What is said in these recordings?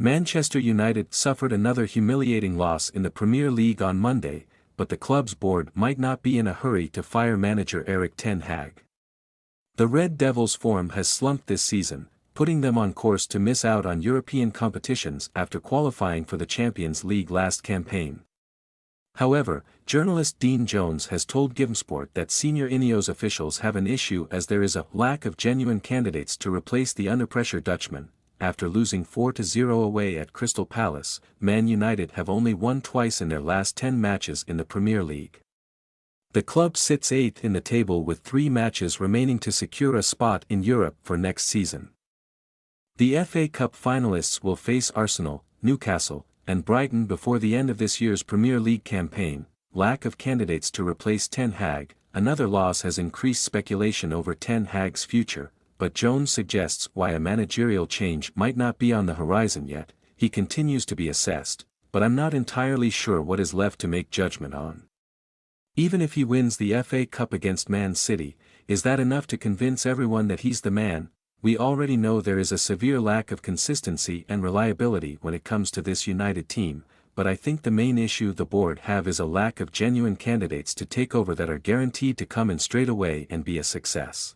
Manchester United suffered another humiliating loss in the Premier League on Monday, but the club's board might not be in a hurry to fire manager Erik ten Hag. The Red Devils' form has slumped this season, putting them on course to miss out on European competitions after qualifying for the Champions League last campaign. However, journalist Dean Jones has told GiveSport that senior Ineos officials have an issue as there is a lack of genuine candidates to replace the under-pressure Dutchman. After losing 4-0 away at Crystal Palace, Man United have only won twice in their last 10 matches in the Premier League. The club sits 8th in the table with 3 matches remaining to secure a spot in Europe for next season. The FA Cup finalists will face Arsenal, Newcastle, and Brighton before the end of this year's Premier League campaign. Lack of candidates to replace Ten Hag. Another loss has increased speculation over Ten Hag's future, but Jones suggests why a managerial change might not be on the horizon yet. He continues to be assessed, but I'm not entirely sure what is left to make judgment on. Even if he wins the FA Cup against Man City, is that enough to convince everyone that he's the man? We already know there is a severe lack of consistency and reliability when it comes to this United team, but I think the main issue the board have is a lack of genuine candidates to take over that are guaranteed to come in straight away and be a success.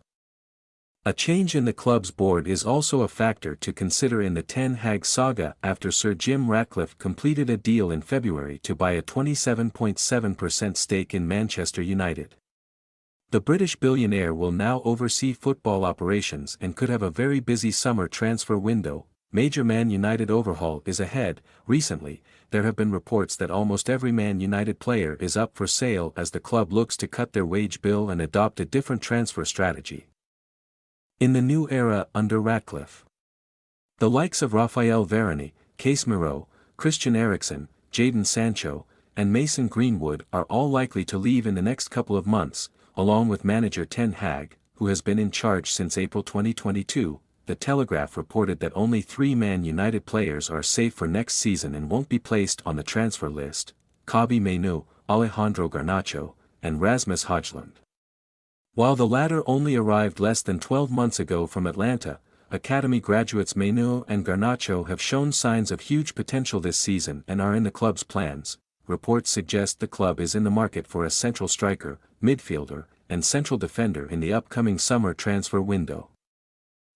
A change in the club's board is also a factor to consider in the Ten Hag saga after Sir Jim Ratcliffe completed a deal in February to buy a 27.7% stake in Manchester United. The British billionaire will now oversee football operations and could have a very busy summer transfer window. Major Man United overhaul is ahead. Recently, there have been reports that almost every Man United player is up for sale as the club looks to cut their wage bill and adopt a different transfer strategy. In the new era under Ratcliffe, the likes of Raphael Varane, Casemiro, Christian Eriksen, Jadon Sancho, and Mason Greenwood are all likely to leave in the next couple of months, along with manager Ten Hag, who has been in charge since April 2022. The Telegraph reported that only 3 Man United players are safe for next season and won't be placed on the transfer list: Kobbie Mainoo, Alejandro Garnacho, and Rasmus Højlund. While the latter only arrived less than 12 months ago from Atlanta, academy graduates Mainoo and Garnacho have shown signs of huge potential this season and are in the club's plans. Reports suggest the club is in the market for a central striker, midfielder, and central defender in the upcoming summer transfer window.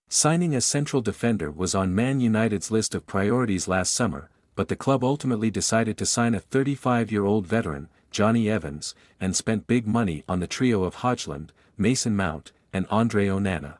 Signing a central defender was on Man United's list of priorities last summer, but the club ultimately decided to sign a 35-year-old veteran, Jonny Evans, and spent big money on the trio of Højlund, Mason Mount, and Andre Onana.